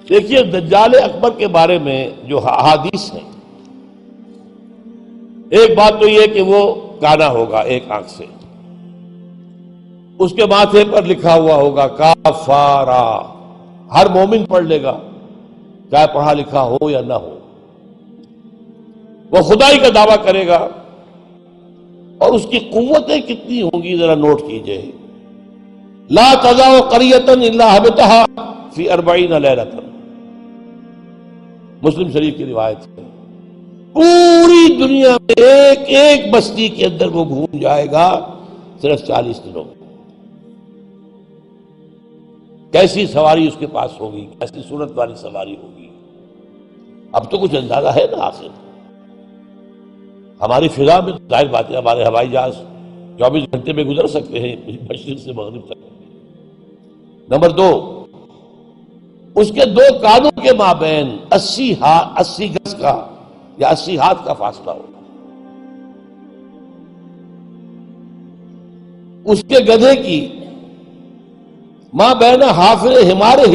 دیکھیے دجال اکبر کے بارے میں جو احادیث ہیں، ایک بات تو یہ کہ وہ کانا ہوگا ایک آنکھ سے، اس کے ماتھے پر لکھا ہوا ہوگا کافارا، ہر مومن پڑھ لے گا چاہے پڑھا لکھا ہو یا نہ ہو، وہ خدائی کا دعویٰ کرے گا، اور اس کی قوتیں کتنی ہوں گی ذرا نوٹ کیجئے، لا تزع قریۃ الا حبطها فی 40 لیلۃ، مسلم شریف کی روایت ہے، پوری دنیا میں ایک ایک بستی کے اندر وہ گھوم جائے گا صرف 40 دنوں میں۔ کیسی سواری اس کے پاس ہوگی، کیسی صورت والی سواری ہوگی، اب تو کچھ اندازہ ہے نا۔ آخر ہماری فضا میں ظاہر بات ہے ہمارے ہوائی جہاز 24 گھنٹے میں گزر سکتے ہیں مشرق سے مغرب تک۔ نمبر 2، اس کے 2 کانوں کے مابین 80 گز کا یا 80 ہاتھ کا فاصلہ ہوگا، اس کے گدھے کی ما بین حافر حمارہ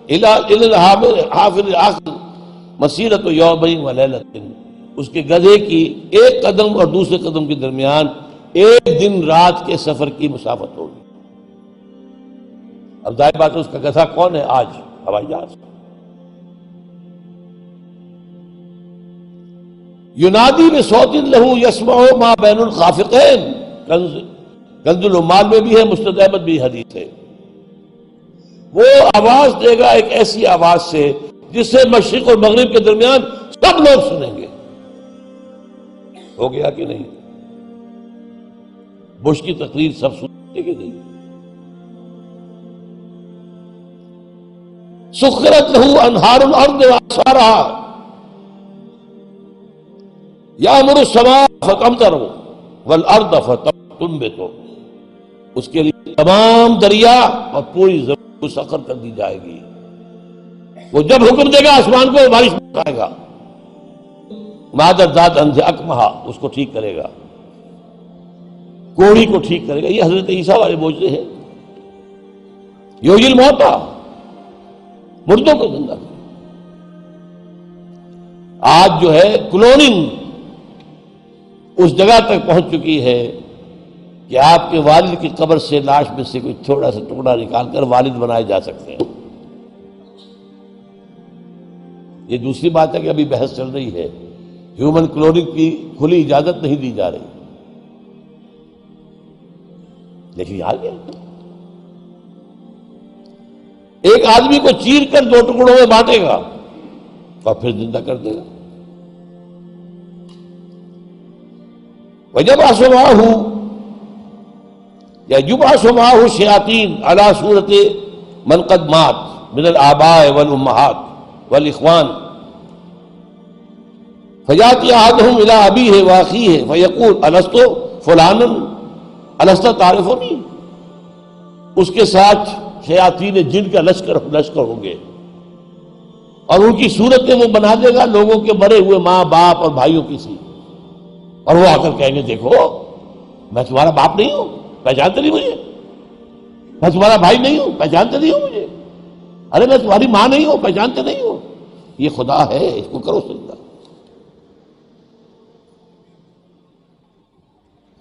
الی حافر آخر مسیرۃ یومین و لیلۃ، اس کے گدھے کی ایک قدم اور دوسرے قدم کے درمیان ایک دن رات کے سفر کی مسافت ہوگی۔ اب ظاہر بات ہے اس کا گدھا کون ہے آج؟ ہوائی جہاز۔ ینادی بصوت لہ یسمع ما بین الخافقین، کنز العمال میں بھی ہے، مسند احمد بھی حدیث ہے، وہ آواز دے گا ایک ایسی آواز سے جس سے مشرق اور مغرب کے درمیان سب لوگ سنیں گے۔ ہو گیا کہ نہیں؟ بش کی تقریر سب سنیں گے کہ نہیں؟ سخرت لہ انہار الارض واعصارها یامر السماء فتمطر والارض فتنبت، اس کے لیے تمام دریا اور پوری زمین کو سخر کر دی جائے گی، وہ جب حکم دے گا آسمان کو بارش برسائے گا، مادر ذات اندھے اکمہا اس کو ٹھیک کرے گا، کوڑی کو ٹھیک کرے گا۔ یہ حضرت عیسیٰ والے معجزے ہیں، یحیی الموتیٰ، مردوں کو زندہ کرے۔ آج جو ہے کلوننگ اس جگہ تک پہنچ چکی ہے کہ آپ کے والد کی قبر سے لاش میں سے کوئی تھوڑا سا ٹکڑا نکال کر والد بنائے جا سکتے ہیں۔ یہ دوسری بات ہے کہ ابھی بحث چل رہی ہے، ہیومن کلوننگ کی کھلی اجازت نہیں دی جا رہی، لیکن آ گیا ایک آدمی کو چیر کر 2 ٹکڑوں میں بانٹے گا اور پھر زندہ کر دے گا۔ وَيَبْعَثُ مَعَهُ یا یبعث معه الشیاطین علی صورت من قد مات من الآباء والامہات والاخوان فیاتی احدہم الی ابیہ واخیہ فیقول الست فلانا الست تعرفنی، اس کے ساتھ شیاطین جن کا لشکر ہوں گے، اور ان کی صورتیں وہ بنا دے گا لوگوں کے مرے ہوئے ماں باپ اور بھائیوں کی سی، اور وہ آ کر کہیں گے دیکھو میں تمہارا باپ نہیں ہوں، پہچانتے نہیں مجھے، میں تمہارا بھائی نہیں ہوں، پہچانتے نہیں ہو مجھے، ارے میں تمہاری ماں نہیں ہوں، پہچانتے نہیں ہو، یہ خدا ہے، اس کو کرو سجدہ۔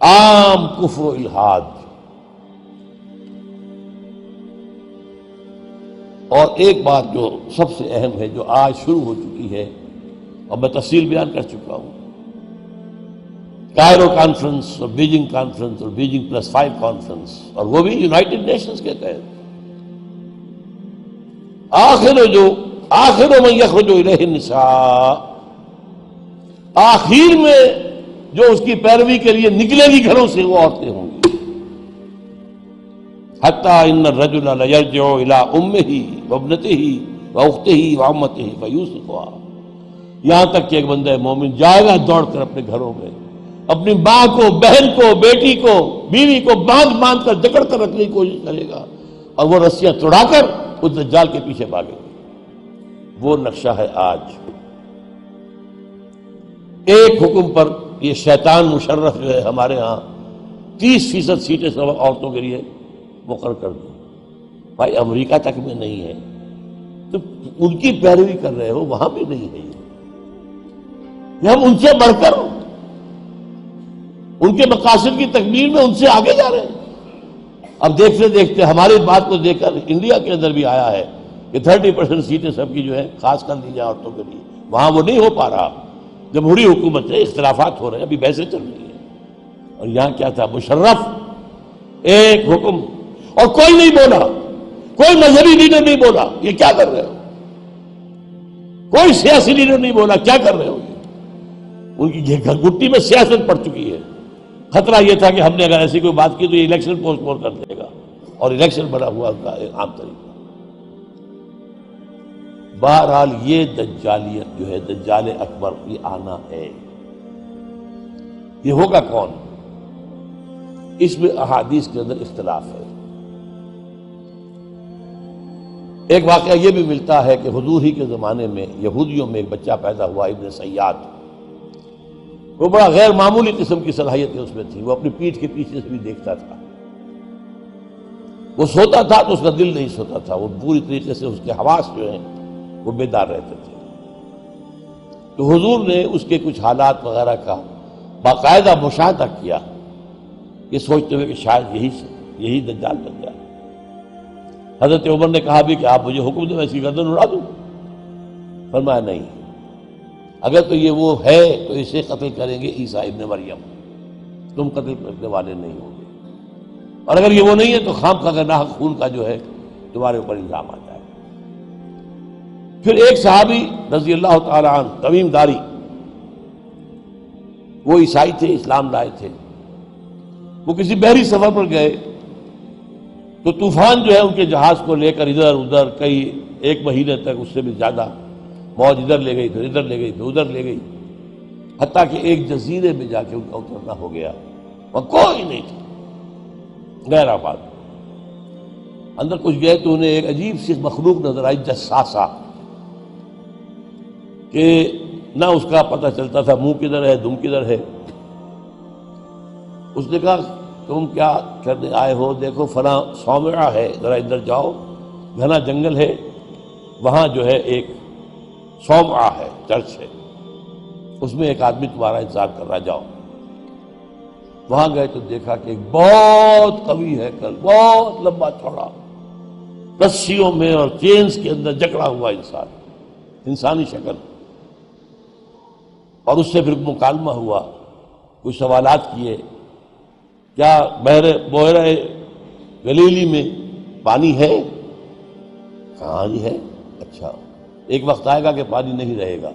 عام کفر و الحاد۔ اور ایک بات جو سب سے اہم ہے جو آج شروع ہو چکی ہے اور میں تفصیل بیان کر چکا ہوں، کائرو کانفرنس اور بیجنگ کانفرنس اور بیجنگ +5 کانفرنس، اور وہ بھی یونائٹڈ نیشنز کے تحت، آخر من یخرج الیہ النساء، آخر میں جو اس کی پیروی کے لیے نکلے گی گھروں سے وہ عورتیں ہوں گی، حتی ان الرجل لیرجع الی امہ وابنتہ واختہ وعمتہ فیوثقها، یہاں تک کہ ایک بندہ مومن جائے گا دوڑ کر اپنے گھروں میں، اپنی ماں کو، بہن کو، بیٹی کو، بیوی کو باندھ کر جکڑ کر رکھنے کی کوشش کرے گا، اور وہ رسیاں توڑا کر اس دجال کے پیچھے بھاگے گا۔ وہ نقشہ ہے آج۔ ایک حکم پر یہ شیطان مشرف جو ہے ہمارے ہاں 30% سیٹیں عورتوں کے لیے مقرر کر دی، بھائی امریکہ تک میں نہیں ہے، تو ان کی پیروی کر رہے ہو، وہاں بھی نہیں ہے یہ ہم ان سے بڑھ کر ان کے مقاصد کی تکمیل میں ان سے آگے جا رہے ہیں۔ اب دیکھتے دیکھتے ہماری بات کو دیکھ کر انڈیا کے اندر بھی آیا ہے کہ 30% سیٹیں سب کی جو ہے خاص کر دی جائیں عورتوں کے لیے، وہاں وہ نہیں ہو پا رہا، جمہوری حکومت ہے، اختلافات ہو رہے ہیں، ابھی بحثیں چل رہی ہیں۔ اور یہاں کیا تھا، مشرف ایک حکم، اور کوئی نہیں بولا، کوئی مذہبی لیڈر نہیں بولا یہ کیا کر رہے ہو، کوئی سیاسی لیڈر نہیں بولا کیا کر رہے ہو۔ ان کی گھٹی میں سیاست پڑ چکی ہے۔ خطرہ یہ تھا کہ ہم نے اگر ایسی کوئی بات کی تو یہ الیکشن پوسٹ پون کر دے گا، اور الیکشن بنا ہوا ان کا ایک عام طریقہ۔ بہرحال یہ دجالیت جو ہے، دجال اکبر، یہ آنا ہے۔ یہ ہوگا کون، اس میں احادیث کے اندر اختلاف ہے۔ ایک واقعہ یہ بھی ملتا ہے کہ حضور ہی کے زمانے میں یہودیوں میں ایک بچہ پیدا ہوا، ابن سیاد۔ وہ بڑا غیر معمولی قسم کی صلاحیتیں اس میں تھی، وہ اپنی پیٹھ کے پیچھے سے بھی دیکھتا تھا، وہ سوتا تھا تو اس کا دل نہیں سوتا تھا، وہ پوری طریقے سے اس کے حواس جو ہیں وہ بیدار رہتے تھے۔ تو حضور نے اس کے کچھ حالات وغیرہ کا باقاعدہ مشاہدہ کیا، یہ سوچتے ہوئے کہ شاید یہی دجال بن جائے۔ حضرت عمر نے کہا بھی کہ آپ مجھے حکم دیں میں اس کی گردن اڑا دوں۔ فرمایا نہیں، اگر تو یہ وہ ہے تو اسے قتل کریں گے عیسیٰ ابن مریم، تم قتل کرنے والے نہیں ہوں گے، اور اگر یہ وہ نہیں ہے تو خام خواہ ناحق خون کا جو ہے تمہارے اوپر الزام آ جائے۔ پھر ایک صحابی رضی اللہ تعالی عنہ، تمیم داری، وہ عیسائی تھے، اسلام لائے تھے، وہ کسی بحری سفر پر گئے تو طوفان جو ہے ان کے جہاز کو لے کر ادھر ادھر کئی ایک مہینے تک، اس سے بھی زیادہ، موج ادھر لے گئی پھر ادھر لے گئی پھر ادھر لے گئی، حتیٰ کہ ایک جزیرے میں جا کے ان کا اترنا ہو گیا، وہاں کوئی نہیں تھا، غیر آباد۔ اندر کچھ گئے تو انہیں ایک عجیب سی مخلوق نظر آئی، جساسا، کہ نہ اس کا پتہ چلتا تھا منہ کدھر ہے دم کدھر ہے۔ اس نے کہا تم کیا کرنے آئے ہو؟ دیکھو فلاں صومعہ ہے، ذرا ادھر جاؤ، گھنا جنگل ہے، وہاں جو ہے ایک صومعہ ہے، چرچ ہے، اس میں ایک آدمی تمہارا انتظار کر رہا، جاؤ۔ وہاں گئے تو دیکھا کہ ایک بہت قوی ہے، بہت لمبا چوڑا، رسیوں میں اور چینز کے اندر جکڑا ہوا انسان، انسانی شکل، اور اس سے پھر مکالمہ ہوا، کچھ سوالات کیے، کیا بحیرہ گلیلی میں پانی ہے؟ کہاں جی ہے؟ اچھا، ایک وقت آئے گا کہ پانی نہیں رہے گا،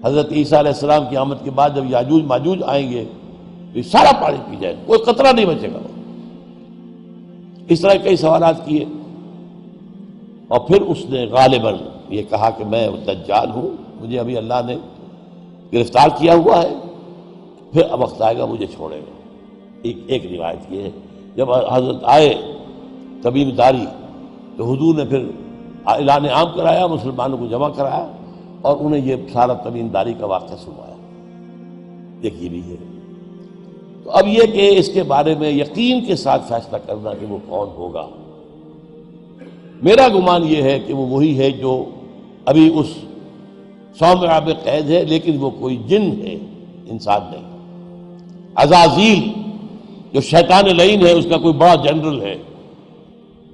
حضرت عیسیٰ علیہ السلام کی آمد کے بعد جب یاجوج ماجوج آئیں گے تو یہ سارا پانی پی جائے گا، کوئی قطرہ نہیں بچے گا۔ اس طرح کئی سوالات کیے، اور پھر اس نے غالباً یہ کہا کہ میں دجال ہوں، مجھے ابھی اللہ نے گرفتار کیا ہوا ہے، پھر اب وقت آئے گا مجھے چھوڑے گا۔ ایک روایت یہ ہے، جب حضرت آئے تمیم داری تو حضور نے پھر اعلان عام کرایا، مسلمانوں کو جمع کرایا، اور انہیں یہ سارا تمیم داری کا واقعہ سنوایا۔ دیکھیے بھی ہے، تو اب یہ کہ اس کے بارے میں یقین کے ساتھ فیصلہ کرنا کہ وہ کون ہوگا، میرا گمان یہ ہے کہ وہ وہی ہے جو ابھی اس صومعہ میں قید ہے، لیکن وہ کوئی جن ہے، انسان نہیں۔ عزازیل جو شیطان لعین ہے، اس کا کوئی بڑا جنرل ہے،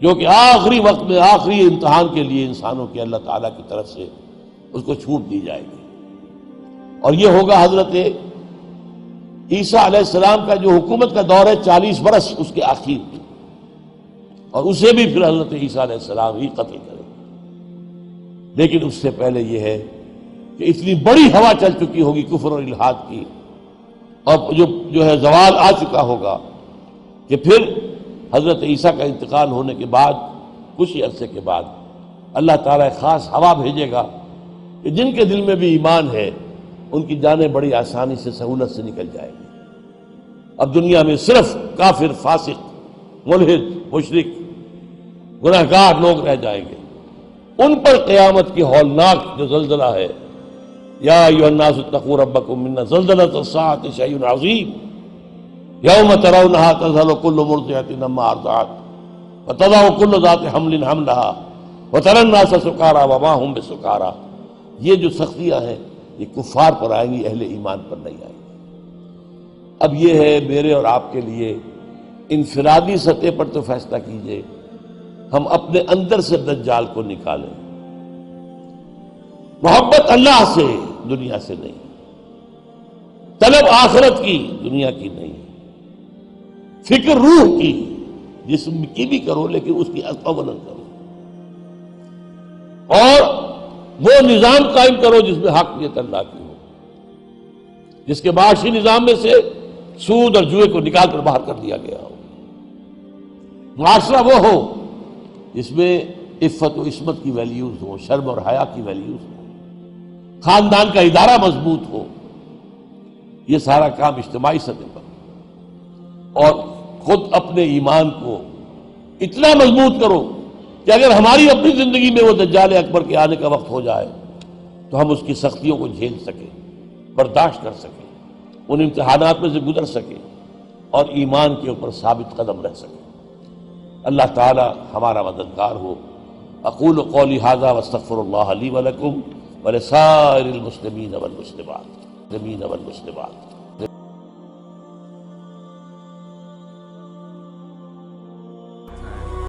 جو کہ آخری وقت میں آخری امتحان کے لیے انسانوں کے اللہ تعالیٰ کی طرف سے اس کو چھوٹ دی جائے گی، اور یہ ہوگا حضرت عیسیٰ علیہ السلام کا جو حکومت کا دور ہے 40 برس اس کے آخر میں، اور اسے بھی پھر حضرت عیسیٰ علیہ السلام ہی قتل کرے۔ لیکن اس سے پہلے یہ ہے کہ اتنی بڑی ہوا چل چکی ہوگی کفر اور الحاد کی، اور جو ہے زوال آ چکا ہوگا، کہ پھر حضرت عیسیٰ کا انتقال ہونے کے بعد کچھ ہی عرصے کے بعد اللہ تعالیٰ ایک خاص ہوا بھیجے گا کہ جن کے دل میں بھی ایمان ہے ان کی جانیں بڑی آسانی سے سہولت سے نکل جائیں گی۔ اب دنیا میں صرف کافر، فاسق، ملحد، مشرک، گناہگار لوگ رہ جائیں گے، ان پر قیامت کی ہولناک جو زلزلہ ہے، یا ایھا الناس اتقوا ربکم ان زلزلۃ الساعۃ شیء عظیم یوم ترونها تذہل کل مرضعۃ عما ارضعت وتضع کل ذات حمل حملها وَتَرَى النَّاسَ سُكَارَىٰ وَمَا هُم بِسُكَارَىٰ، یہ جو سختیاں ہیں یہ کفار پر آئیں گی، اہل ایمان پر نہیں آئیں گی۔ اب یہ ہے میرے اور آپ کے لیے انفرادی سطح پر تو فیصلہ کیجئے، ہم اپنے اندر سے دجال کو نکالیں۔ محبت اللہ سے، دنیا سے نہیں، طلب آخرت کی، دنیا کی نہیں، فکر روح کی، جسم کی بھی کرو لیکن اس کی اولاً کرو، اور وہ نظام قائم کرو جس میں حقیقت اللہ کی ہو، جس کے معاشی نظام میں سے سود اور جوئے کو نکال کر باہر کر دیا گیا ہو، معاشرہ وہ ہو جس میں عفت و عصمت کی ویلیوز ہو، شرم اور حیا کی ویلیوز ہو، خاندان کا ادارہ مضبوط ہو۔ یہ سارا کام اجتماعی سطح پر، اور خود اپنے ایمان کو اتنا مضبوط کرو کہ اگر ہماری اپنی زندگی میں وہ دجال اکبر کے آنے کا وقت ہو جائے تو ہم اس کی سختیوں کو جھیل سکیں، برداشت کر سکیں، ان امتحانات میں سے گزر سکیں، اور ایمان کے اوپر ثابت قدم رہ سکیں۔ اللہ تعالی ہمارا مددگار ہو۔ اقول قولی ھذا واستغفر اللہ لی ولکم ولسائر المسلمین والمسلمات۔